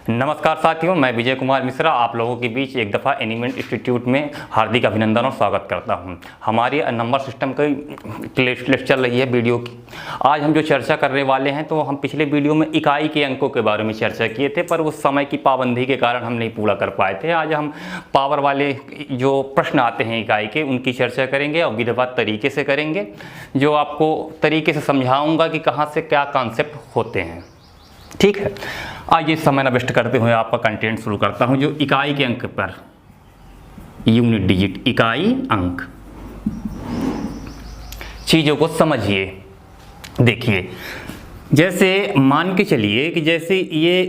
नमस्कार साथियों, मैं विजय कुमार मिश्रा आप लोगों के बीच एक दफ़ा एनिमेट इंस्टीट्यूट में हार्दिक अभिनंदन और स्वागत करता हूं। हमारी नंबर सिस्टम की प्लेलिस्ट चल रही है वीडियो की। आज हम जो चर्चा करने वाले हैं तो हम पिछले वीडियो में इकाई के अंकों के बारे में चर्चा किए थे, पर उस समय की पाबंदी के कारण हम नहीं पूरा कर पाए थे। आज हम पावर वाले जो प्रश्न आते हैं इकाई के, उनकी चर्चा करेंगे और विधिवत तरीके से करेंगे, जो आपको तरीके से समझाऊँगा कि कहाँ से क्या कॉन्सेप्ट होते हैं। ठीक है, आइए समय न वेस्ट करते हुए आपका कंटेंट शुरू करता हूं। जो इकाई के अंक पर यूनिट डिजिट इकाई अंक, चीज़ों को समझिए। देखिए, जैसे मान के चलिए कि जैसे ये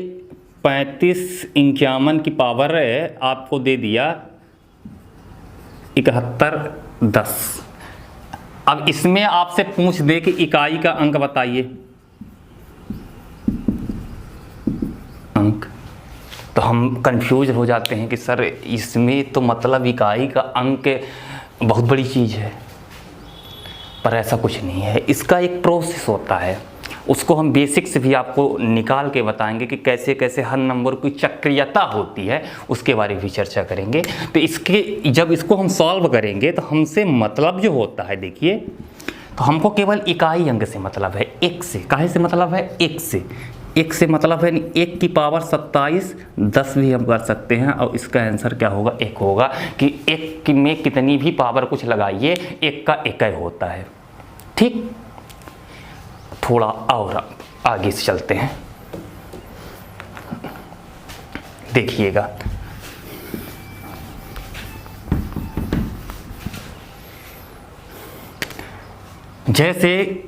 35 51 की पावर है, आपको दे दिया 71 10। अब इसमें आपसे पूछ दे कि इकाई का अंक बताइए अंक, तो हम कंफ्यूज हो जाते हैं कि सर इसमें तो मतलब इकाई का अंक बहुत बड़ी चीज़ है, पर ऐसा कुछ नहीं है। इसका एक प्रोसेस होता है, उसको हम बेसिक से भी आपको निकाल के बताएंगे कि कैसे कैसे हर नंबर की चक्रियता होती है, उसके बारे में भी चर्चा करेंगे। तो इसके जब इसको हम सॉल्व करेंगे तो हमसे मतलब जो होता है, देखिए, तो हमको केवल इकाई अंक से मतलब है, एक से। काहे से मतलब है? एक से। एक से मतलब है 1 की पावर 27 10 भी हम कर सकते हैं, और इसका आंसर क्या होगा? 1 होगा। कि 1 में कितनी भी पावर कुछ लगाइए, 1 का एक ही होता है। ठीक, थोड़ा और आगे से चलते हैं, देखिएगा। जैसे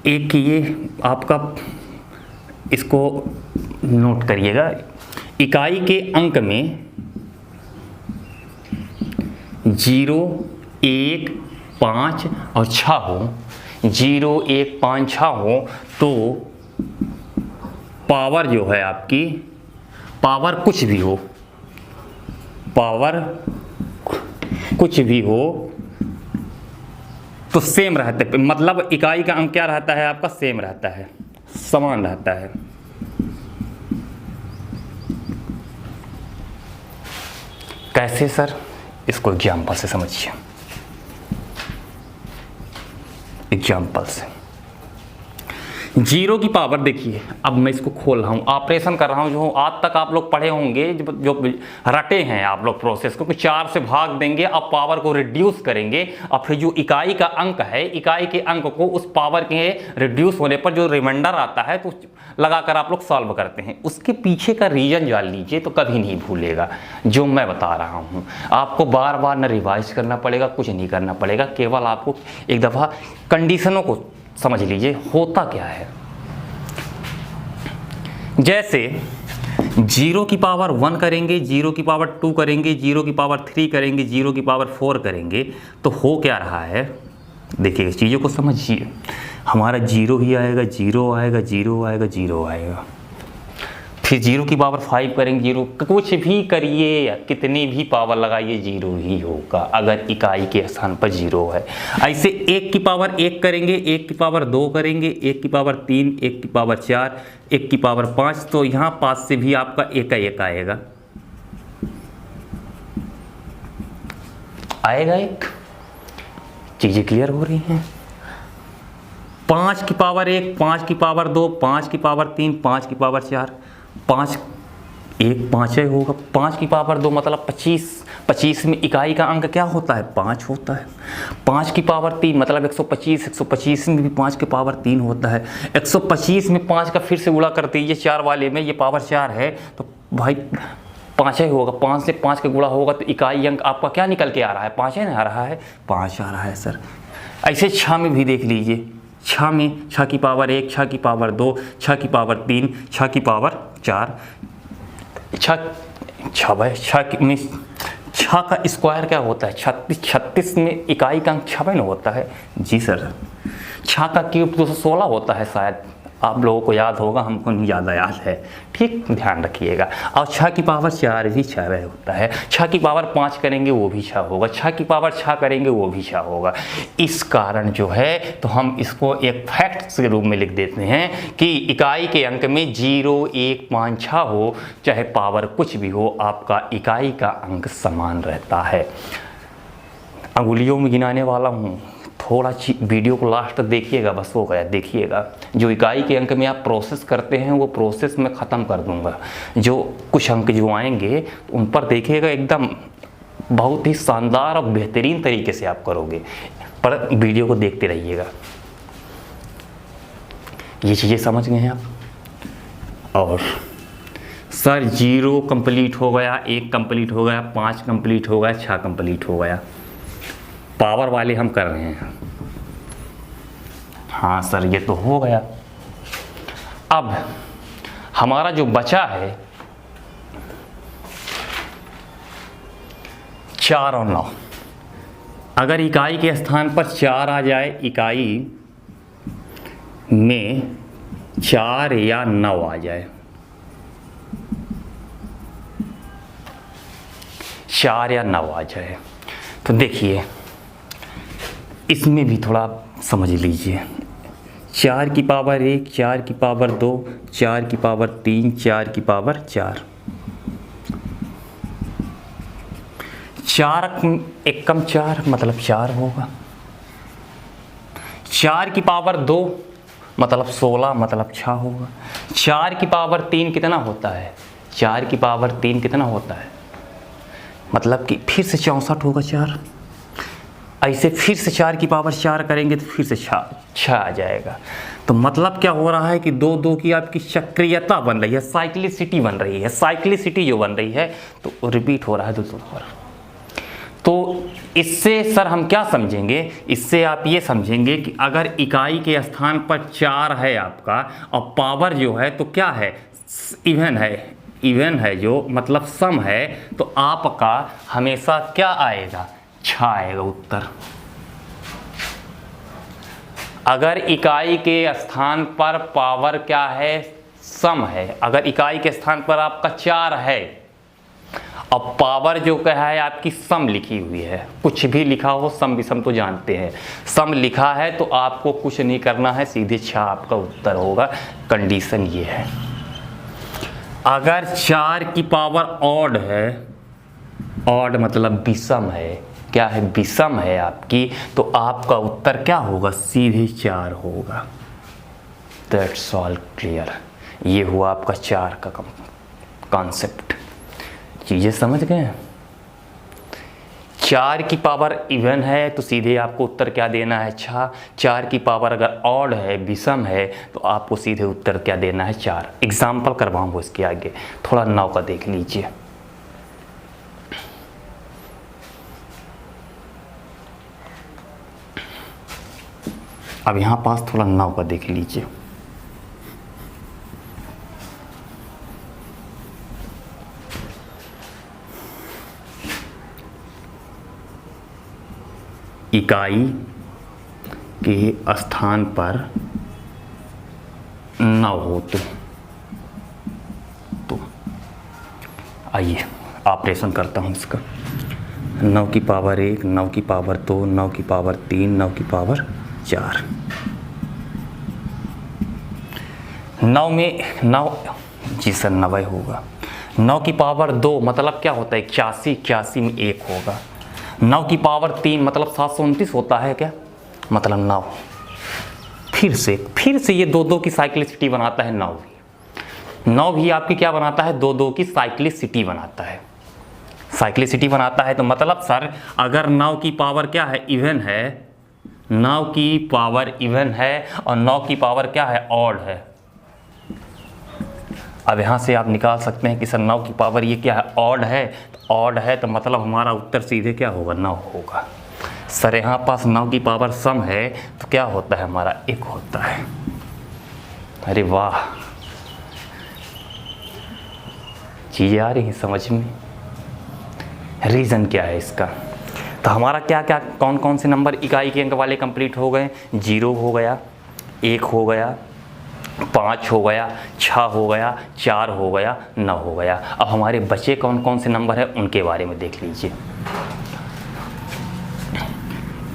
एक ये आपका, इसको नोट करिएगा, इकाई के अंक में 0 1 5 और 6 हो, 0 1 5 6 हो, तो पावर जो है आपकी, पावर कुछ भी हो, पावर कुछ भी हो तो सेम रहता है। मतलब इकाई का अंक क्या रहता है आपका? सेम रहता है, समान रहता है। कैसे सर? इसको एग्जाम्पल से समझिए। एग्जाम्पल से 0 की पावर देखिए, अब मैं इसको खोल रहा हूँ, ऑपरेशन कर रहा हूँ। जो आज तक आप लोग पढ़े होंगे, जो रटे हैं आप लोग प्रोसेस को, कि 4 से भाग देंगे, अब पावर को रिड्यूस करेंगे, और फिर जो इकाई का अंक है, इकाई के अंक को उस पावर के रिड्यूस होने पर जो रिमाइंडर आता है तो लगाकर आप लोग सॉल्व करते हैं। उसके पीछे का रीजन जान लीजिए तो कभी नहीं भूलेगा जो मैं बता रहा हूँ। आपको बार बार न रिवाइज करना पड़ेगा, कुछ नहीं करना पड़ेगा, केवल आपको एक दफ़ा कंडीशनों को समझ लीजिए होता क्या है। जैसे 0 की पावर 1 करेंगे, 0 की पावर 2 करेंगे, 0 की पावर 3 करेंगे, 0 की पावर 4 करेंगे, तो हो क्या रहा है? देखिए, चीज़ों को समझिए। हमारा 0 ही आएगा, 0 आएगा, 0 आएगा, 0 आएगा। फिर 0 की पावर 5 करेंगे, 0, कुछ भी करिए, कितनी भी पावर लगाइए, 0 ही होगा अगर इकाई के स्थान पर 0 है। ऐसे 1 की पावर 1 करेंगे, 1 की पावर 2 करेंगे, 1 की पावर 3, 1 की पावर 4, 1 की पावर 5, तो यहाँ 5 से भी आपका 1 आएगा। आएगा 1। चीज़ें क्लियर हो रही हैं? 5 की पावर 1, 5 की पावर 2, 5 की पावर 3, 5 की पावर 4, 5 1 5 होगा। 5 की पावर 2 मतलब 25। 25 में इकाई का अंक क्या होता है? 5 होता है। 5 की पावर 3 मतलब 125। 125 में भी 5 की पावर 3 होता है। 125 में 5 का फिर से गुणा कर दीजिए, 4 वाले में ये पावर 4 है, तो भाई 5 ही होगा। 5 से 5 का गुणा होगा तो इकाई अंक आपका क्या निकल के आ रहा है? 5 है ना, आ रहा है, 5 आ रहा है सर। ऐसे 6 में भी देख लीजिए, 6 में 6 की पावर 1, 6 की पावर 2, 6 की पावर 3, 6 की पावर 4, 6 का स्क्वायर क्या होता है? 36। 36 में इकाई का अंक 6 होता है। जी सर। 6 का क्यूब 216 होता है शायद, आप लोगों को याद होगा, हमको नहीं ज़्यादा याद है, ठीक, ध्यान रखिएगा। और 6 की पावर 4 भी 6 होता है, 6 की पावर 5 करेंगे वो भी 6 होगा, 6 की पावर 6 करेंगे वो भी 6 होगा। इस कारण जो है तो हम इसको एक फैक्ट के रूप में लिख देते हैं कि इकाई के अंक में 0, 1, 5, 6 हो, चाहे पावर कुछ भी हो, आपका इकाई का अंक समान रहता है। अंगुलियों में गिनाने वाला हूँ, थोड़ा वीडियो को लास्ट तक देखिएगा, बस हो गया, देखिएगा। जो इकाई के अंक में आप प्रोसेस करते हैं वो प्रोसेस मैं ख़त्म कर दूंगा, जो कुछ अंक जो आएंगे उन पर देखिएगा, एकदम बहुत ही शानदार और बेहतरीन तरीके से आप करोगे, पर वीडियो को देखते रहिएगा। ये चीज़ें समझ गए हैं आप। और सर 0 कंप्लीट हो गया, 1 कंप्लीट हो गया, 5 कंप्लीट हो गया, 6 कंप्लीट हो गया, पावर वाले हम कर रहे हैं। हाँ सर ये तो हो गया। अब हमारा जो बचा है 4 और 9, अगर इकाई के स्थान पर 4 आ जाए, इकाई में 4 या 9 आ जाए, 4 या 9 आ जाए, तो देखिए इसमें भी थोड़ा समझ लीजिए। 4 की पावर 1, 4 की पावर 2, 4 की पावर 3, 4 की पावर 4, 4 1 कम 4 मतलब 4 होगा। 4 की पावर 2 मतलब 16 मतलब 6 होगा। 4 की पावर 3 कितना होता है? 4 की पावर 3 कितना होता है? मतलब कि फिर से 64 होगा 4। ऐसे फिर से 4 की पावर 4 करेंगे तो फिर से 6 आ जाएगा। तो मतलब क्या हो रहा है कि 2 2 की आपकी चक्रियता बन रही है, साइक्लिसिटी बन रही है। साइक्लिसिटी जो बन रही है तो रिपीट हो रहा है 2 2 बार। तो इससे सर हम क्या समझेंगे? इससे आप ये समझेंगे कि अगर इकाई के स्थान पर 4 है आपका और पावर जो है तो क्या है? इवन है, इवन है जो मतलब सम है, तो आपका हमेशा क्या आएगा? 6 आएगा उत्तर। अगर इकाई के स्थान पर पावर क्या है? सम है। अगर इकाई के स्थान पर आपका 4 है और पावर जो क्या है आपकी सम लिखी हुई है, कुछ भी लिखा हो, सम विषम तो जानते हैं, सम लिखा है तो आपको कुछ नहीं करना है, सीधे 6 आपका उत्तर होगा। कंडीशन ये है। अगर 4 की पावर ऑड है, ऑड मतलब विषम है, क्या है? विषम है आपकी, तो आपका उत्तर क्या होगा? सीधे 4 होगा। That's all clear. ये हुआ आपका 4 का कॉन्सेप्ट। चीज़ें समझ गए? 4 की पावर इवन है तो सीधे आपको उत्तर क्या देना है? 6। 4 की पावर अगर ऑड है, विषम है, तो आपको सीधे उत्तर क्या देना है? 4। एग्जाम्पल करवाऊंगा इसके आगे, थोड़ा 9 का देख लीजिए। अब यहाँ पास थोड़ा 9 का देख लीजिए। इकाई के स्थान पर 9 हो तो आइए ऑपरेशन करता हूँ इसका। 9 की पावर 1, 9 की पावर 2, 9 की पावर 3, 9 की पावर 4। 9 में 9, जी सर 90 होगा। 9 की पावर 2 मतलब क्या होता है? 81, 81 में 1 होगा। 9 की पावर 3 मतलब 729 होता है क्या? मतलब 9। फिर से ये 2 2 की साइक्लिसिटी बनाता है। 9 भी आपकी क्या बनाता है? 2 2 की साइक्लिसिटी बनाता है। साइक्लिसिटी बनाता है तो मतलब सर अगर 9 की पावर क्या है? इवन है। 9 की पावर इवन है और 9 की पावर क्या है? ऑड है। अब यहाँ से आप निकाल सकते हैं कि सर 9 की पावर ये क्या है? ऑड है। तो ऑड है तो मतलब हमारा उत्तर सीधे क्या होगा? 9 होगा। सर यहाँ पास 9 की पावर सम है तो क्या होता है? हमारा 1 होता है। अरे वाह, चीज़ें आ रही हैं समझ में। रीज़न क्या है इसका? तो हमारा क्या क्या कौन कौन से नंबर इकाई के अंक वाले कंप्लीट हो गए? 0 हो गया, 1 हो गया, 5 हो गया, 6 हो गया, 4 हो गया, 9 हो गया। अब हमारे बचे कौन कौन से नंबर है उनके बारे में देख लीजिए।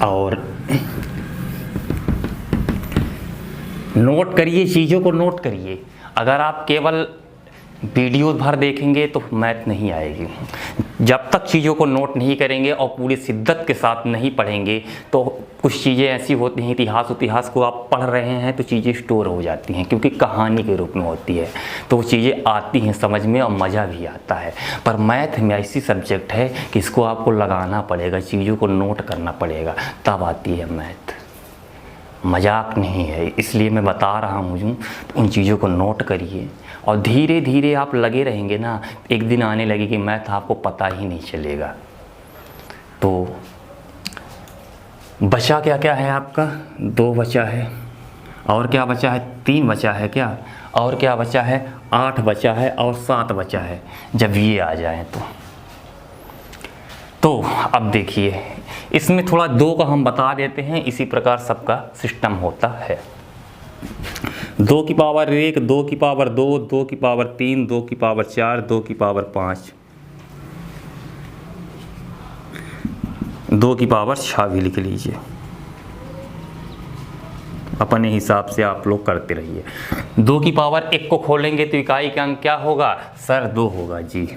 और नोट करिए, चीज़ों को नोट करिए। अगर आप केवल वीडियो भर देखेंगे तो मैथ नहीं आएगी। जब तक चीज़ों को नोट नहीं करेंगे और पूरी शिद्दत के साथ नहीं पढ़ेंगे तो कुछ चीज़ें ऐसी होती हैं, इतिहास को आप पढ़ रहे हैं तो चीज़ें स्टोर हो जाती हैं, क्योंकि कहानी के रूप में होती है, तो वो चीज़ें आती हैं समझ में और मज़ा भी आता है। पर मैथ में ऐसी सब्जेक्ट है कि इसको आपको लगाना पड़ेगा, चीज़ों को नोट करना पड़ेगा, तब आती है मैथ। मजाक नहीं है, इसलिए मैं बता रहा हूँ। उन चीज़ों को नोट करिए और धीरे धीरे आप लगे रहेंगे ना, एक दिन आने लगेगी मैथ आपको पता ही नहीं चलेगा। तो बचा क्या क्या है आपका? 2 बचा है, और क्या बचा है? 3 बचा है क्या, और क्या बचा है? 8 बचा है और 7 बचा है। जब ये आ जाए तो अब देखिए, इसमें थोड़ा 2 का हम बता देते हैं, इसी प्रकार सबका सिस्टम होता है। 2 की पावर 1, 2 की पावर 2, 2 की पावर 3, 2 की पावर 4, 2 की पावर 5, 2 की पावर 6 भी लिख लीजिए। अपने हिसाब से आप लोग करते रहिए। 2 की पावर 1 को खोलेंगे तो इकाई का अंक क्या होगा? सर 2 होगा जी।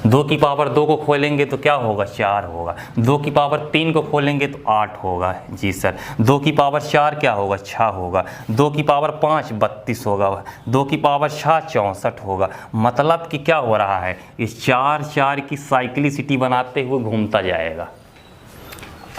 2 की पावर 2 को खोलेंगे तो क्या होगा? 4 होगा। 2 की पावर 3 को खोलेंगे तो 8 होगा जी सर। 2 की पावर 4 क्या होगा? 6 होगा। 2 की पावर 5 32 होगा। 2 की पावर 6 64 होगा। मतलब कि क्या हो रहा है, इस 4 की साइक्लिसिटी बनाते हुए घूमता जाएगा।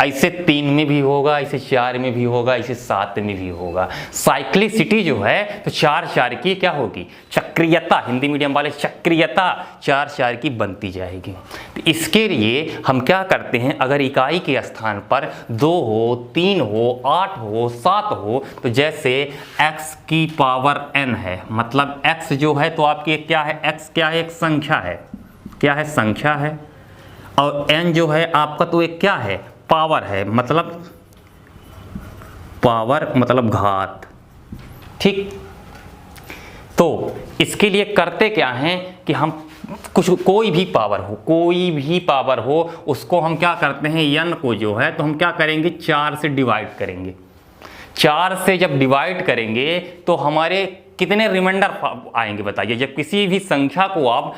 ऐसे 3 में भी होगा, ऐसे 4 में भी होगा, ऐसे 7 में भी होगा। साइक्लिसिटी जो है तो 4 की क्या होगी? चक्रीयता, हिंदी मीडियम वाले चक्रीयता 4 की बनती जाएगी। तो इसके लिए हम क्या करते हैं, अगर इकाई के स्थान पर 2 हो, 3 हो, 8 हो, 7 हो, तो जैसे x की पावर n है, मतलब x जो है तो आपकी क्या है? x क्या है? एक संख्या है। क्या है? संख्या है। और n जो है आपका तो एक क्या है? पावर है, मतलब पावर मतलब घात। ठीक, तो इसके लिए करते क्या हैं कि हम कोई भी पावर हो उसको हम क्या करते हैं, n को जो है तो हम क्या करेंगे? 4 से डिवाइड करेंगे। 4 से जब डिवाइड करेंगे तो हमारे कितने रिमाइंडर आएंगे बताइए? जब किसी भी संख्या को आप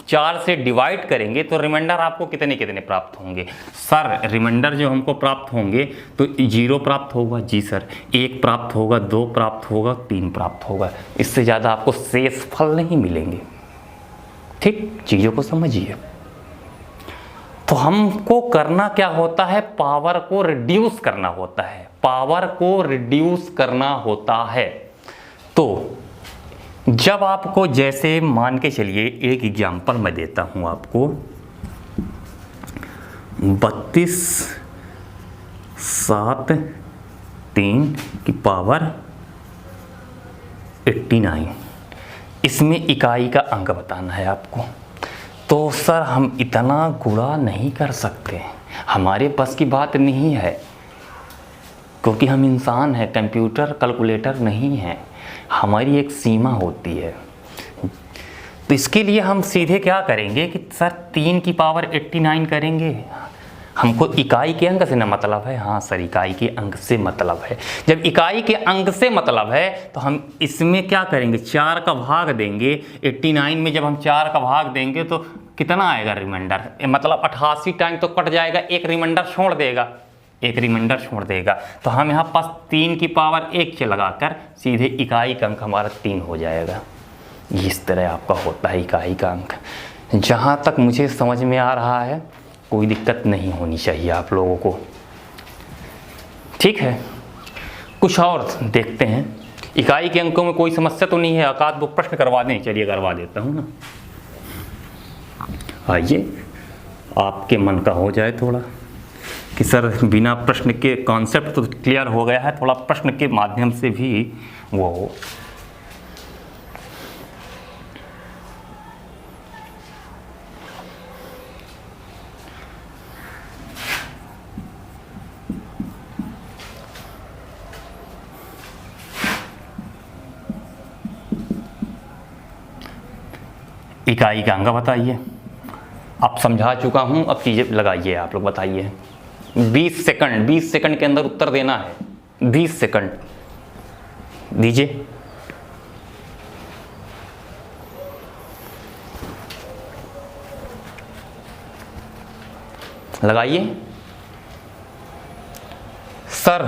4 से डिवाइड करेंगे तो रिमाइंडर आपको कितने कितने प्राप्त होंगे? सर रिमाइंडर जो हमको प्राप्त होंगे तो 0 प्राप्त होगा जी सर, 1 प्राप्त होगा, 2 प्राप्त होगा, 3 प्राप्त होगा। इससे ज़्यादा आपको शेष फल नहीं मिलेंगे। ठीक, चीज़ों को समझिए। तो हमको करना क्या होता है? पावर को रिड्यूस करना होता है। पावर को रिड्यूस करना होता है। तो जब आपको, जैसे मान के चलिए, एक एग्जांपल मैं देता हूं आपको, 32 7 3 की पावर 89, इसमें इकाई का अंक बताना है आपको। तो सर हम इतना गुणा नहीं कर सकते, हमारे पास की बात नहीं है, क्योंकि हम इंसान हैं, कंप्यूटर कैलकुलेटर नहीं है, हमारी एक सीमा होती है। तो इसके लिए हम सीधे क्या करेंगे कि सर 3 की पावर 89 करेंगे। हमको इकाई के अंक से ना मतलब है। हाँ सर, इकाई के अंक से मतलब है। जब इकाई के अंक से मतलब है तो हम इसमें क्या करेंगे? 4 का भाग देंगे। 89 में जब हम 4 का भाग देंगे तो कितना आएगा रिमाइंडर? मतलब 88 टाइम तो कट जाएगा, एक रिमाइंडर छोड़ देगा, एक रिमाइंडर छोड़ देगा। तो हम यहाँ पास 3 की पावर 1 से लगाकर सीधे इकाई का अंक हमारा 3 हो जाएगा। इस तरह आपका होता है इकाई का अंक। जहाँ तक मुझे समझ में आ रहा है कोई दिक्कत नहीं होनी चाहिए आप लोगों को। ठीक है, कुछ और देखते हैं। इकाई के अंकों में कोई समस्या तो नहीं है? आकाश वो प्रश्न करवा दें? चलिए करवा देता हूँ ना। आइए, आपके मन का हो जाए थोड़ा कि सर बिना प्रश्न के कॉन्सेप्ट तो क्लियर हो गया है, थोड़ा प्रश्न के माध्यम से भी वो हो। इकाई का अंक बताइए। अब समझा चुका हूँ, अब चीज़ें लगाइए आप लोग, बताइए। 20 सेकंड, 20 सेकंड के अंदर उत्तर देना है। 20 सेकंड दीजिए। लगाइए। सर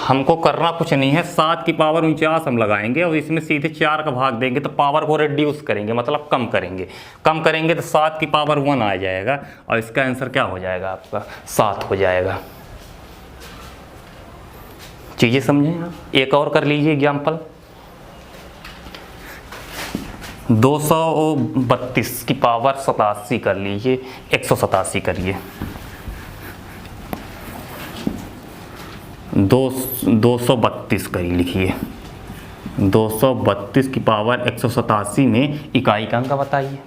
हमको करना कुछ नहीं है, 7 की पावर 49 हम लगाएंगे और इसमें सीधे 4 का भाग देंगे तो पावर को रिड्यूस करेंगे, मतलब कम करेंगे। कम करेंगे तो 7 की पावर 1 आ जाएगा और इसका आंसर क्या हो जाएगा आपका? 7 हो जाएगा। चीज़ें समझें आप। एक और कर लीजिए एग्जाम्पल। 232 की पावर 87 कर लीजिए, 187 करिए। 232 करी लिखिए। 232 की पावर 187 में इकाई का अंक बताइए।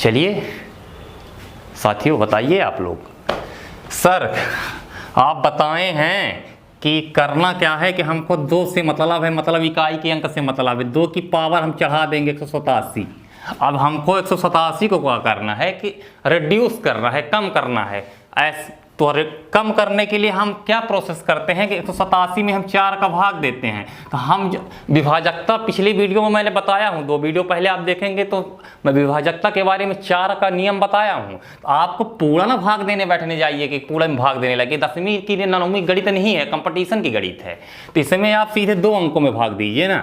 चलिए साथियों बताइए आप लोग। सर आप बताए हैं कि करना क्या है कि हमको 2 से मतलब है, मतलब इकाई के अंक से मतलब है। 2 की पावर हम चढ़ा देंगे 187। अब हमको 187 को क्या करना है कि रिड्यूस करना है, कम करना है। तो कम करने के लिए हम क्या प्रोसेस करते हैं कि 187 में हम 4 का भाग देते हैं। तो हम विभाजकता पिछली वीडियो में मैंने बताया हूँ, 2 वीडियो पहले आप देखेंगे तो मैं विभाजकता के बारे में 4 का नियम बताया हूँ। तो आपको पूरा ना भाग देने बैठने जाइए कि पूरा में भाग देने लगे। 10वीं की 9वीं गणित नहीं है, कंपटीशन की गणित है। तो इसमें आप सीधे 2 अंकों में भाग दीजिए ना।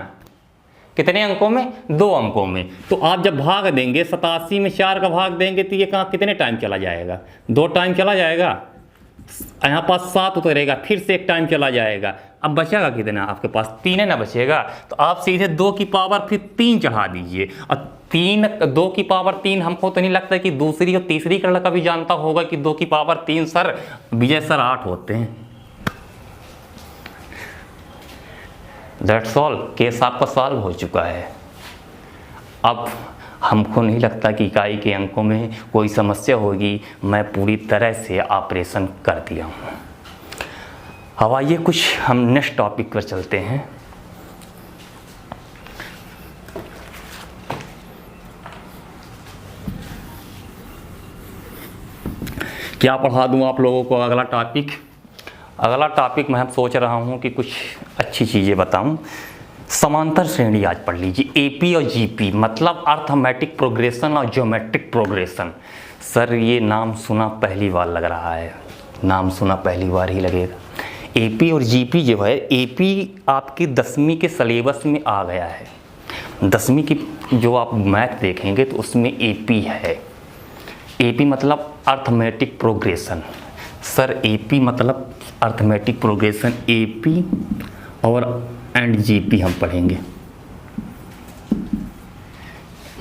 कितने अंकों में? 2 अंकों में। तो आप जब भाग देंगे 87 में 4 का भाग देंगे तो ये कहाँ कितने टाइम चला जाएगा? 2 टाइम चला जाएगा। यहाँ पास 7 उतरेगा, फिर से 1 टाइम चला जाएगा। अब बचेगा कितना आपके पास? 3 है ना बचेगा। तो आप सीधे 2 की पावर फिर 3 चढ़ा दीजिए। और 2 की पावर 3 हमको तो नहीं लगता कि दूसरी और तीसरी कर्ण का भी जानता होगा कि 2 की पावर 3 सर विजय सर 8 होते हैं। That's all. केस आपका सॉल्व हो चुका है। अब हमको नहीं लगता कि इकाई के अंकों में कोई समस्या होगी। मैं पूरी तरह से ऑपरेशन कर दिया हूँ। अब आइए कुछ हम नेक्स्ट टॉपिक पर चलते हैं। क्या पढ़ा दूँ आप लोगों को अगला टॉपिक? अगला टॉपिक मैं सोच रहा हूँ कि कुछ अच्छी चीज़ें बताऊँ। समांतर श्रेणी आज पढ़ लीजिए। एपी और जीपी मतलब अर्थमेटिक प्रोग्रेशन और ज्योमेट्रिक प्रोग्रेशन। सर ये नाम सुना पहली बार लग रहा है, नाम सुना पहली बार ही लगेगा। एपी और जीपी जो है, एपी आपकी 10वीं के सिलेबस में आ गया है। 10वीं की जो आप मैथ देखेंगे तो उसमें एपी है। एपी मतलब अर्थमेटिक प्रोग्रेशन। सर एपी मतलब अर्थमेटिक प्रोग्रेशन, एपी और एंड जीपी हम पढ़ेंगे।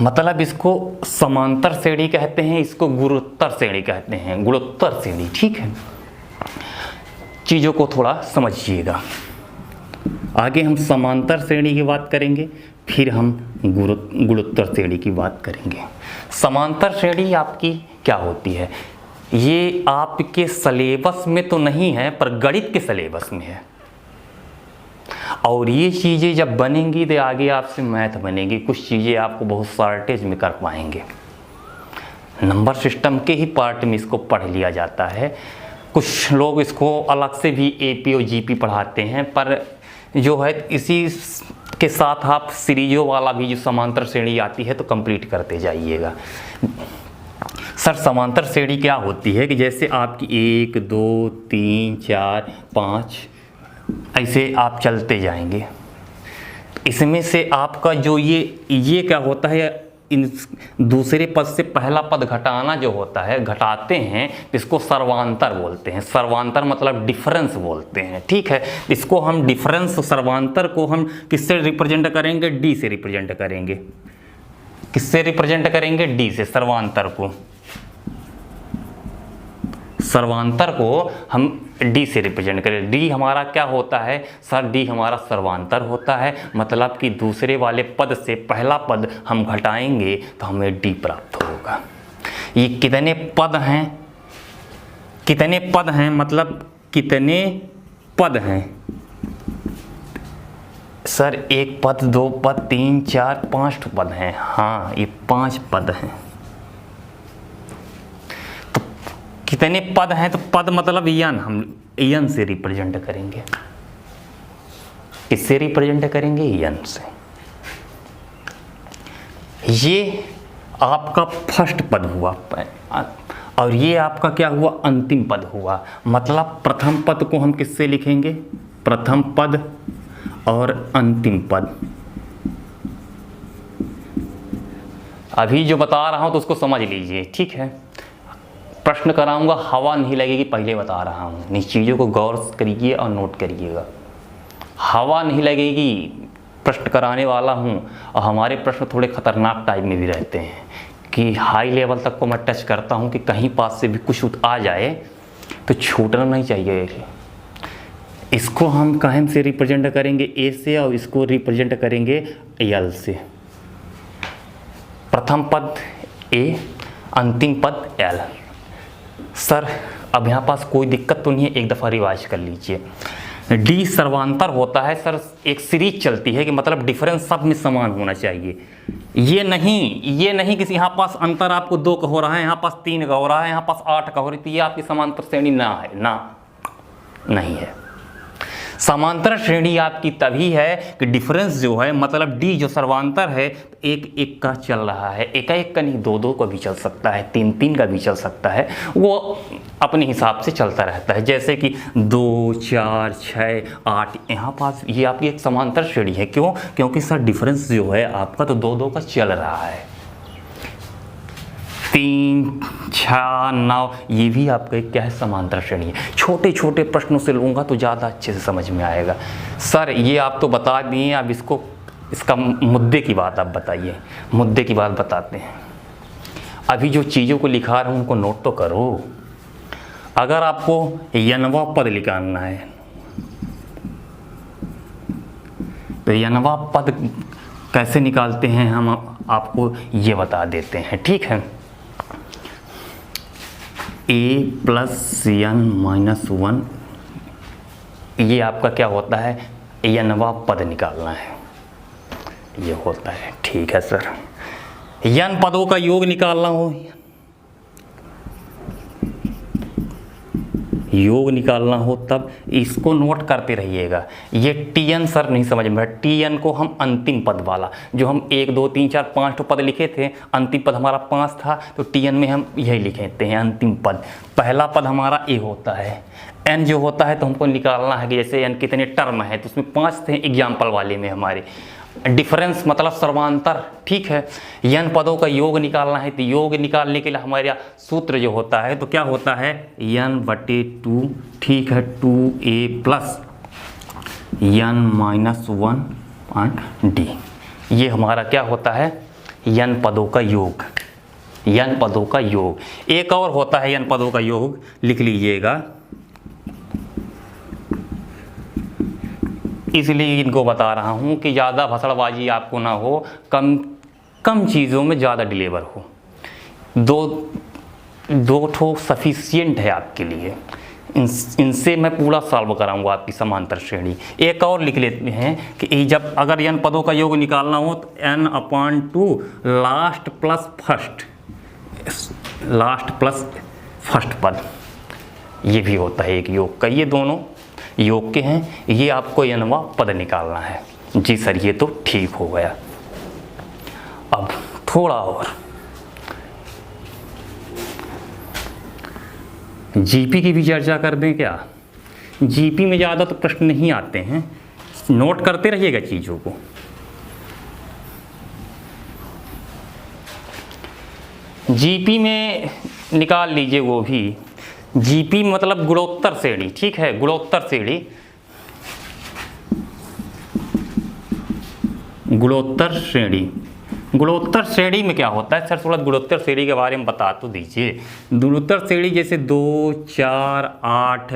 मतलब इसको समांतर श्रेणी कहते हैं, इसको गुणोत्तर श्रेणी कहते हैं, गुणोत्तर श्रेणी। ठीक है, चीज़ों को थोड़ा समझिएगा। आगे हम समांतर श्रेणी की बात करेंगे, फिर हम गुणोत्तर श्रेणी की बात करेंगे। समांतर श्रेणी आपकी क्या होती है? ये आपके सिलेबस में तो नहीं है पर गणित के सिलेबस में है। और ये चीज़ें जब बनेंगी तो आगे आपसे मैथ बनेगी। कुछ चीज़ें आपको बहुत शॉर्टेज में कर पाएंगे। नंबर सिस्टम के ही पार्ट में इसको पढ़ लिया जाता है। कुछ लोग इसको अलग से भी एपी और जीपी पढ़ाते हैं, पर जो है इसी के साथ आप सीरीजों वाला भी जो समांतर श्रेणी आती है तो कंप्लीट करते जाइएगा। सर समांतर श्रेणी क्या होती है कि जैसे आपकी 1 2 3 4 5 ऐसे आप चलते जाएंगे। इसमें से आपका जो ये क्या होता है, इन दूसरे पद से पहला पद घटाना जो होता है, घटाते हैं, इसको सर्वांतर बोलते हैं। सर्वांतर मतलब डिफरेंस बोलते हैं। ठीक है, इसको हम डिफरेंस, सर्वांतर को हम किससे रिप्रेजेंट करेंगे? डी से रिप्रेजेंट करेंगे। किससे रिप्रेजेंट करेंगे? डी से। सर्वांतर को, सर्वांतर को हम डी से रिप्रेजेंट करें। डी हमारा क्या होता है? सर डी हमारा सर्वांतर होता है। मतलब कि दूसरे वाले पद से पहला पद हम घटाएंगे तो हमें डी प्राप्त होगा। ये कितने पद हैं? कितने पद हैं मतलब कितने पद हैं? सर 1 पद, 2 पद, 3, 4, 5 पद हैं। हाँ, ये 5 पद हैं। तो कितने पद हैं? तो पद मतलब यन, हम यन से रिप्रेजेंट करेंगे। किससे रिप्रेजेंट करेंगे? यन से। ये आपका फर्स्ट पद हुआ और ये आपका क्या हुआ? अंतिम पद हुआ। मतलब प्रथम पद को हम किससे लिखेंगे? प्रथम पद और अंतिम पद। अभी जो बता रहा हूं तो उसको समझ लीजिए, ठीक है? प्रश्न कराऊंगा, हवा नहीं लगेगी, पहले बता रहा हूं। इन चीज़ों को गौर करिए और नोट करिएगा। हवा नहीं लगेगी, प्रश्न कराने वाला हूं। और हमारे प्रश्न थोड़े खतरनाक टाइप में भी रहते हैं कि हाई लेवल तक को मैं टच करता हूं कि कहीं पास से भी कुछ आ जाए तो छूटना नहीं चाहिए। इसको हम कहीं से रिप्रेजेंट करेंगे? ए से, और इसको रिप्रेजेंट करेंगे यल से। प्रथम पद ए, अंतिम पद एल। सर अब यहाँ पास कोई दिक्कत तो नहीं है? एक दफ़ा रिवाइज कर लीजिए। डी सर्वांतर होता है सर, एक सीरीज चलती है कि मतलब डिफरेंस सब में समान होना चाहिए। ये नहीं कि यहाँ पास अंतर आपको 2 का हो रहा है, यहाँ पास 3 का हो रहा है, यहाँ पास 8 का हो रही है, तो ये आपकी समांतर श्रेणी ना है, ना, नहीं है। समांतर श्रेणी आपकी तभी है कि डिफरेंस जो है, मतलब डी जो सर्वांतर है, एक एक का चल रहा है। एक का नहीं, 2 का भी चल सकता है, 3 का भी चल सकता है। वो अपने हिसाब से चलता रहता है। जैसे कि 2, 4, 6, 8, यहाँ पास ये आपकी एक समांतर श्रेणी है। क्यों? क्योंकि सर डिफरेंस जो है आपका तो 2 का चल रहा है। 3, 6, 9, ये भी आपका एक क्या है? समांतर श्रेणी है। छोटे छोटे प्रश्नों से लूँगा तो ज़्यादा अच्छे से समझ में आएगा। सर ये आप तो बता दिए, अब इसका मुद्दे की बात आप बताइए। मुद्दे की बात बताते हैं। अभी जो चीज़ों को लिखा रहा हूँ उनको नोट तो करो। अगर आपको यनवा पद निकालना है तो यनवा पद कैसे निकालते हैं हम आपको ये बता देते हैं, ठीक है? a + n - 1, ये आपका क्या होता है? यनवा पद निकालना है, ये होता है, ठीक है सर। यन पदों का योग निकालना हो, योग निकालना हो तब इसको नोट करते रहिएगा। ये टीएन सर नहीं समझ में, टीएन को हम अंतिम पद वाला, जो हम 1, 2, 3, 4, 5 पद लिखे थे, अंतिम पद हमारा 5 था, तो टीएन में हम यही लिखते हैं अंतिम पद। पहला पद हमारा ए होता है। एन जो होता है तो हमको निकालना है कि जैसे एन कितने टर्म है, तो उसमें 5 थे एग्जाम्पल वाले में हमारे। डिफरेंस मतलब सर्वांतर, ठीक है? यन पदों का योग निकालना है, तो योग निकालने के लिए हमारा सूत्र जो होता है तो क्या होता है? n/2, ठीक है, 2a + n - 1 d। ये हमारा क्या होता है? यन पदों का योग। यन पदों का योग। एक और होता है यन पदों का योग, लिख लीजिएगा, इसलिए इनको बता रहा हूँ कि ज़्यादा भसड़बाजी आपको ना हो, कम चीज़ों में ज़्यादा डिलीवर हो। दो ठो सफिशियंट है आपके लिए। इनसे मैं पूरा सॉल्व कराऊंगा आपकी समांतर श्रेणी। एक और लिख लेते हैं कि जब अगर n पदों का योग निकालना हो तो n/2 लास्ट प्लस फर्स्ट पद, ये भी होता है एक योग का। ये दोनों योग के हैं, ये आपको यनवा पद निकालना है। जी सर, ये तो ठीक हो गया। अब थोड़ा और जीपी की भी चर्चा कर दें क्या? जीपी में ज़्यादा तो प्रश्न नहीं आते हैं, नोट करते रहिएगा चीज़ों को। जीपी में निकाल लीजिए वो भी। जीपी मतलब गुणोत्तर श्रेणी, ठीक है? गुणोत्तर श्रेणी, गुणोत्तर श्रेणी। गुणोत्तर श्रेणी में क्या होता है? सर थोड़ा गुणोत्तर श्रेणी के बारे में बता तो दीजिए। गुणोत्तर श्रेणी जैसे 2, 4, 8,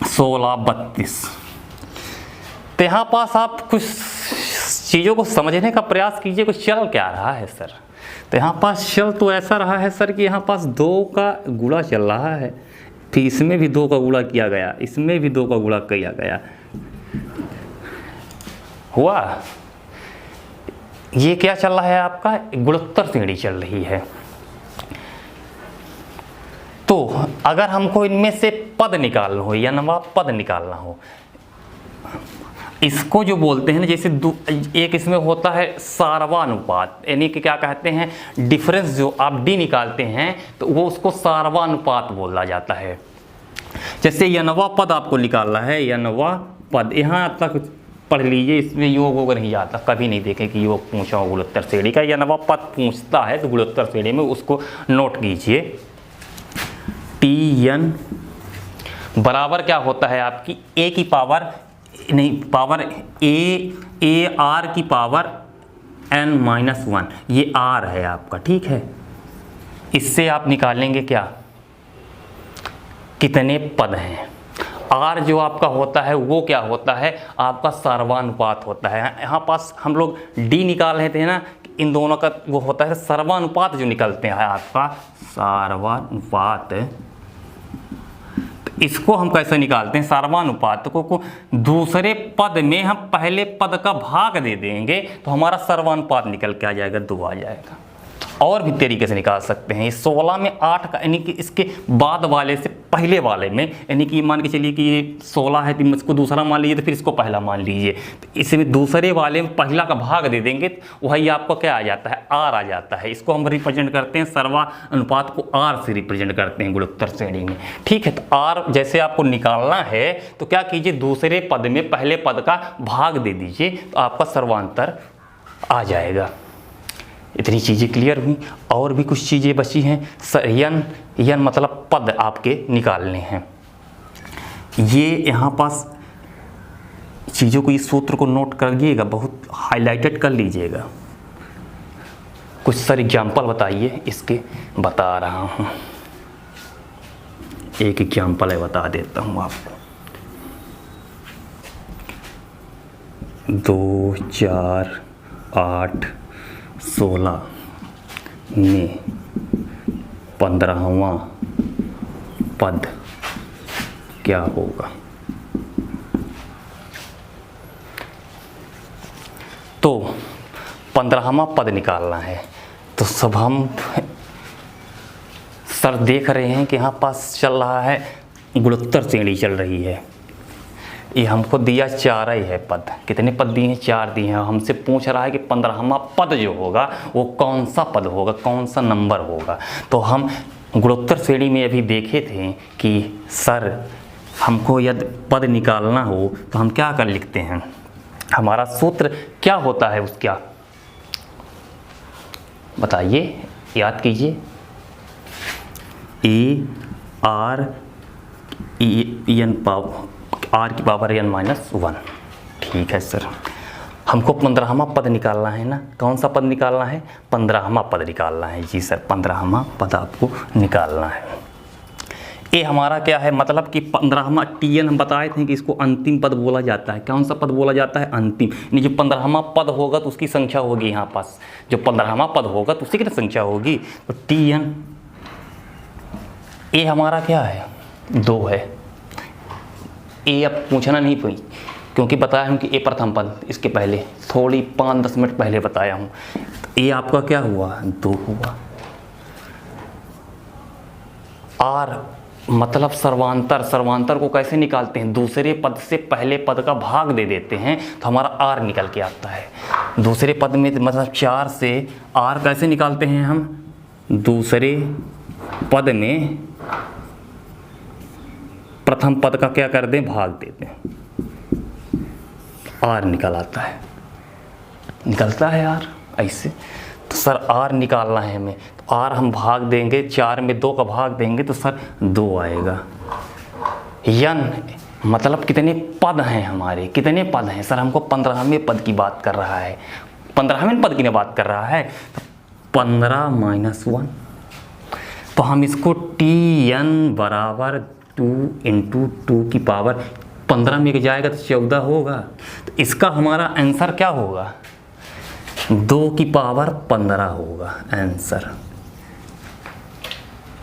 16, 32। तो यहाँ पास आप कुछ चीज़ों को समझने का प्रयास कीजिए, कुछ चल क्या रहा है सर। तो यहाँ पास चल तो ऐसा रहा है सर कि यहाँ पास 2 का गुणा चल रहा है, फिर इसमें भी 2 का गुणा किया गया, इसमें भी 2 का गुणा किया गया। हुआ। ये क्या चल रहा है आपका, गुणोत्तर श्रेणी चल रही है। तो अगर हमको इनमें से पद निकालना हो या नवा पद निकालना हो, इसको जो बोलते हैं ना, जैसे एक इसमें होता है सारवानुपात, यानी कि क्या कहते हैं, डिफरेंस जो आप डी निकालते हैं तो वो उसको सारवानुपात बोला जाता है। जैसे यनवा पद आपको निकालना है, यनवा पद, यहाँ तक पढ़ लीजिए, इसमें योग वोग नहीं जाता, कभी नहीं देखें कि योग पूछा हो गुणोत्तर श्रेणी का। यनवा पद पूछता है तो गुणोत्तर श्रेणी में उसको नोट कीजिए। टी एन बराबर क्या होता है आपकी ए की पावर, नहीं पावर ए आर की पावर n-1, ये आर है आपका, ठीक है। इससे आप निकालेंगे क्या, कितने पद हैं। आर जो आपका होता है वो क्या होता है, आपका सर्वानुपात होता है। यहाँ पास हम लोग डी निकाल रहे थे ना, इन दोनों का वो होता है सर्वानुपात, जो निकलते हैं आपका सर्वानुपात। इसको हम कैसे निकालते हैं, सर्वानुपात को दूसरे पद में हम पहले पद का भाग दे देंगे तो हमारा सर्वानुपात निकल के आ जाएगा, 2 आ जाएगा। और भी तरीके से निकाल सकते हैं। 16 में 8 का, यानी कि इसके बाद वाले से पहले वाले में, यानी कि मान के चलिए कि ये 16 है तो इसको दूसरा मान लीजिए, तो फिर इसको पहला मान लीजिए, तो इसमें दूसरे वाले में पहला का भाग दे देंगे तो वही आपको क्या आ जाता है, आर आ जाता है। इसको हम रिप्रेजेंट करते हैं, सर्वानुपात को आर से रिप्रेजेंट करते हैं गुणोत्तर श्रेणी में, ठीक है। तो आर जैसे आपको निकालना है तो क्या कीजिए, दूसरे पद में पहले पद का भाग दे दीजिए तो आपका सर्वांतर आ जाएगा। इतनी चीज़ें क्लियर हुई। और भी कुछ चीज़ें बची हैं। यन मतलब पद आपके निकालने हैं। ये यहाँ पास चीज़ों को, इस सूत्र को नोट करिएगा, बहुत हाईलाइटेड कर लीजिएगा। कुछ सर एग्जाम्पल बताइए इसके, बता रहा हूँ। एक एग्जाम्पल है, बता देता हूँ आपको। 2, 4, 8, 16 में 15वां पद क्या होगा। तो 15वां पद निकालना है। तो सब हम सर देख रहे हैं कि यहाँ पास चल रहा है, गुणोत्तर श्रेणी चल रही है। ये हमको दिया 4 ही है पद, कितने पद दिए हैं, 4 दिए हैं। हमसे पूछ रहा है कि 15वां पद जो होगा वो कौन सा पद होगा, कौन सा नंबर होगा। तो हम गुणोत्तर श्रेणी में अभी देखे थे कि सर हमको यदि पद निकालना हो तो हम क्या कर लिखते हैं, हमारा सूत्र क्या होता है उसका, बताइए, याद कीजिए। A r n power, r की पावर n-1, ठीक है सर। हमको 15वां पद निकालना है ना, कौन सा पद निकालना है, 15वां पद निकालना है। जी सर, 15वां पद आपको निकालना है। ये हमारा क्या है, मतलब कि 15वां TN हम बताए थे कि इसको अंतिम पद बोला जाता है। कौन सा पद बोला जाता है, अंतिम। यानी जो 15वां पद होगा तो उसकी संख्या होगी, यहाँ पास जो 15वां पद होगा तो उसी की संख्या होगी। तो TN, ये हमारा क्या है, 2 है। ए अब पूछना नहीं पड़ी, क्योंकि बताया हूँ कि ए प्रथम पद, इसके पहले थोड़ी 5-10 मिनट पहले बताया हूँ। ए आपका क्या हुआ, 2 हुआ। आर मतलब सर्वांतर, सर्वांतर को कैसे निकालते हैं, दूसरे पद से पहले पद का भाग दे देते हैं तो हमारा आर निकल के आता है। दूसरे पद में मतलब 4 से आर कैसे निकालते हैं हम, दूसरे पद में प्रथम पद का क्या कर दें, भाग देते हैं, आर निकल आता है, निकलता है आर ऐसे। तो सर आर निकालना है हमें, तो आर हम भाग देंगे, 4 में 2 का भाग देंगे तो सर 2 आएगा। यन मतलब कितने पद हैं हमारे, कितने पद हैं सर, हमको 15वें पद की बात कर रहा है, 15वें पद की बात कर रहा है। तो 15-1, तो हम इसको TN बराबर 2 × 2 की पावर 15 में जाएगा तो 14 होगा। तो इसका हमारा आंसर क्या होगा, 2 की पावर 15 होगा आंसर।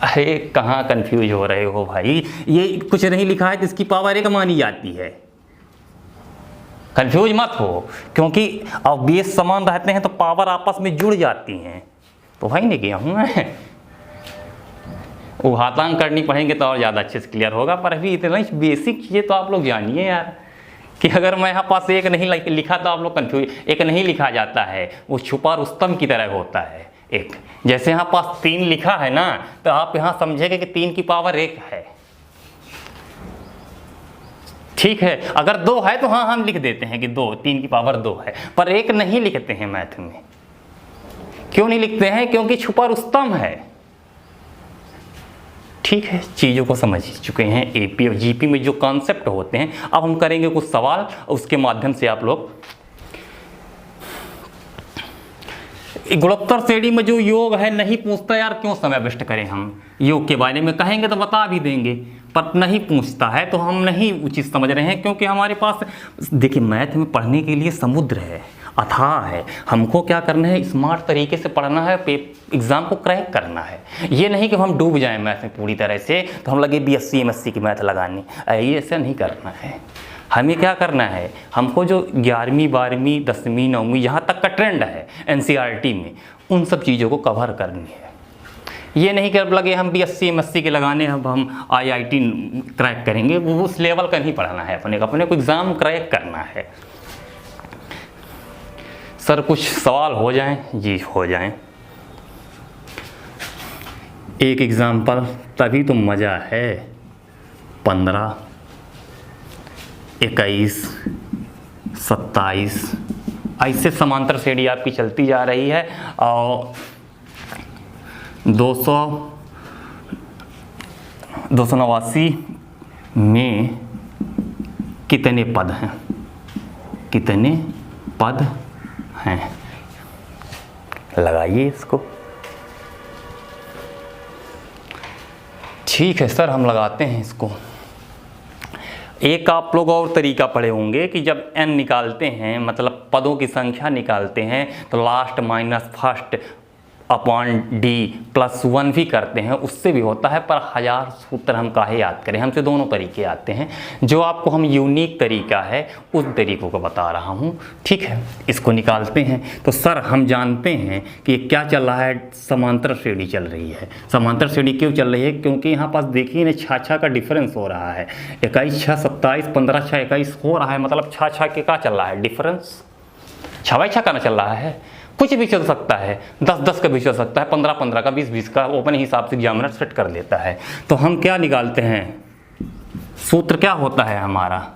अरे कहाँ कंफ्यूज हो रहे हो भाई, ये कुछ नहीं लिखा है तो इसकी पावर 1 मानी जाती है। कंफ्यूज मत हो, क्योंकि अब बेस समान रहते हैं तो पावर आपस में जुड़ जाती हैं। तो भाई नहीं किया हूँ मैं, वो घातांक करनी पड़ेंगे तो और ज़्यादा अच्छे से क्लियर होगा। पर अभी इतना ही बेसिक चीज़ें तो आप लोग जानिए यार, कि अगर मैं यहाँ पास एक नहीं लिखा तो आप लोग कंफ्यूज, एक नहीं लिखा जाता है, वो छुपा रुस्तम की तरह होता है। एक जैसे यहाँ पास 3 लिखा है ना, तो आप यहाँ समझेंगे कि 3 की पावर 1 है, ठीक है। अगर 2 है तो हाँ हम लिख देते हैं कि 3 की पावर 2 है, पर 1 नहीं लिखते हैं मैथ में। क्यों नहीं लिखते हैं? क्योंकि छुपा रुस्तम है, ठीक है। चीज़ों को समझ चुके हैं, एपी और जीपी में जो कॉन्सेप्ट होते हैं। अब हम करेंगे कुछ सवाल, उसके माध्यम से आप लोग गुणोत्तर श्रेणी में जो योग है नहीं पूछता यार, क्यों समय वेस्ट करें। हम योग के बारे में कहेंगे तो बता भी देंगे, पर नहीं पूछता है तो हम नहीं उचित समझ रहे हैं, क्योंकि हमारे पास देखिए मैथ में पढ़ने के लिए समुद्र है, अथाह है। हमको क्या करना है, स्मार्ट तरीके से पढ़ना है, एग्ज़ाम को क्रैक करना है। ये नहीं कि हम डूब जाएं मैथ में पूरी तरह से तो हम लगे BSc MSc की मैथ लगानी, ये ऐसा नहीं करना है। हमें क्या करना है, हमको जो 11वीं 12वीं 10वीं 9वीं यहाँ तक का ट्रेंड है NCERT में, उन सब चीज़ों को कवर करनी है। ये नहीं कि अब लगे हम BSc MSc के लगाने, अब हम IIT क्रैक करेंगे, वो उस लेवल का नहीं पढ़ना है। अपने को एग्ज़ाम क्रैक करना है। सर कुछ सवाल हो जाएं? जी हो जाएं। एक एग्जाम्पल, तभी तो मज़ा है। 15, 21, 27 ऐसे समांतर श्रेणी आपकी चलती जा रही है, और 289 में कितने पद हैं? कितने पद हैं? लगाइए इसको। ठीक है सर, हम लगाते हैं इसको। एक आप लोग और तरीका पढ़े होंगे कि जब n निकालते हैं, मतलब पदों की संख्या निकालते हैं, तो last minus first upon d +1 भी करते हैं, उससे भी होता है। पर 1000 सूत्र हम काहे याद करें, हमसे दोनों तरीके आते हैं। जो आपको हम यूनिक तरीका है उस तरीकों को बता रहा हूँ, ठीक है। इसको निकालते हैं तो सर हम जानते हैं कि क्या चल रहा है, समांतर श्रेणी चल रही है। समांतर श्रेणी क्यों चल रही है? क्योंकि यहाँ पास देखिए ना, 6 का डिफरेंस हो रहा है। 21 6 27, 15 6 21 हो रहा है, मतलब 6 के क्या चल रहा है डिफरेंस, 6 का ना चल रहा है। कुछ भी चल सकता है, 10 का भी चल सकता है, 15 का, 20 का, वो अपने हिसाब से एग्जामिनर सेट कर लेता है। तो हम क्या निकालते हैं, सूत्र क्या होता है हमारा,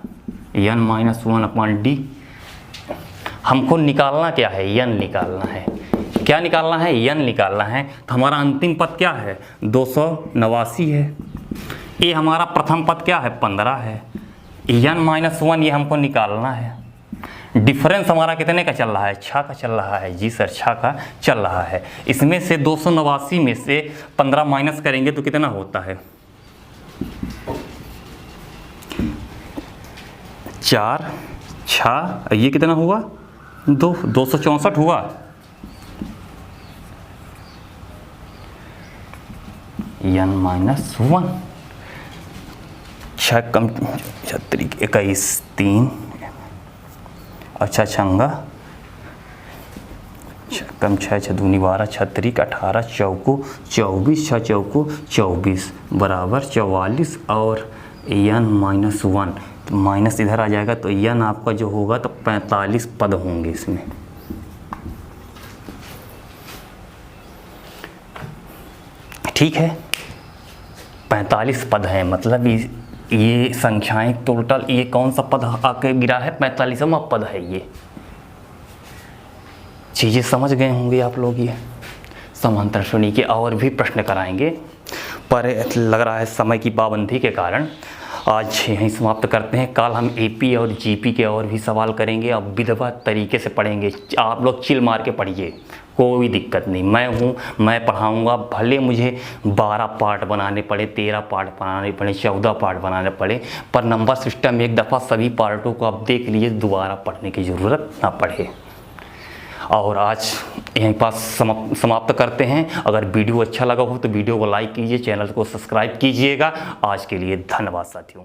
n-1/d। हमको निकालना क्या है, n निकालना है। क्या निकालना है, n निकालना है। तो हमारा अंतिम पद क्या है, 289 है। ये हमारा प्रथम पद क्या है, 15 है। n-1 ये हमको निकालना है। डिफरेंस हमारा कितने का चल रहा है, 6 का चल रहा है। जी सर 6 का चल रहा है। इसमें से 289 में से 15 माइनस करेंगे तो कितना होता है, 4 6, ये कितना हुआ, 264 हुआ। n-1 6 कम 21 3, अच्छा छंगा, 6 कम 6 6 दूनी 12, 6 18, चौको 24, 6 चौको 24 बराबर 44, और n-1 तो माइनस इधर आ जाएगा, तो n आपका जो होगा तो 45 पद होंगे इसमें। ठीक है, 45 पद हैं, मतलब ये संख्याएं टोटल, ये कौन सा पद आके गिरा है, 45वां पद है। ये चीज़ें समझ गए होंगे आप लोग। ये समांतर श्रेणी के और भी प्रश्न कराएंगे, पर लग रहा है समय की पाबंदी के कारण आज यहीं समाप्त करते हैं। कल हम एपी और जीपी के और भी सवाल करेंगे। अब विधिवत तरीके से पढ़ेंगे, आप लोग चिल मार के पढ़िए, कोई दिक्कत नहीं। मैं हूँ, मैं पढ़ाऊँगा, भले मुझे 12 पार्ट बनाने पड़े, 13 पार्ट बनाने पड़े, 14 पार्ट बनाने पड़े, पर नंबर सिस्टम एक दफ़ा सभी पार्टों को आप देख लीजिए, दोबारा पढ़ने की ज़रूरत ना पड़े। और आज यहीं पास समाप्त करते हैं। अगर वीडियो अच्छा लगा हो तो वीडियो को लाइक कीजिए, चैनल को सब्सक्राइब कीजिएगा। आज के लिए धन्यवाद साथियों।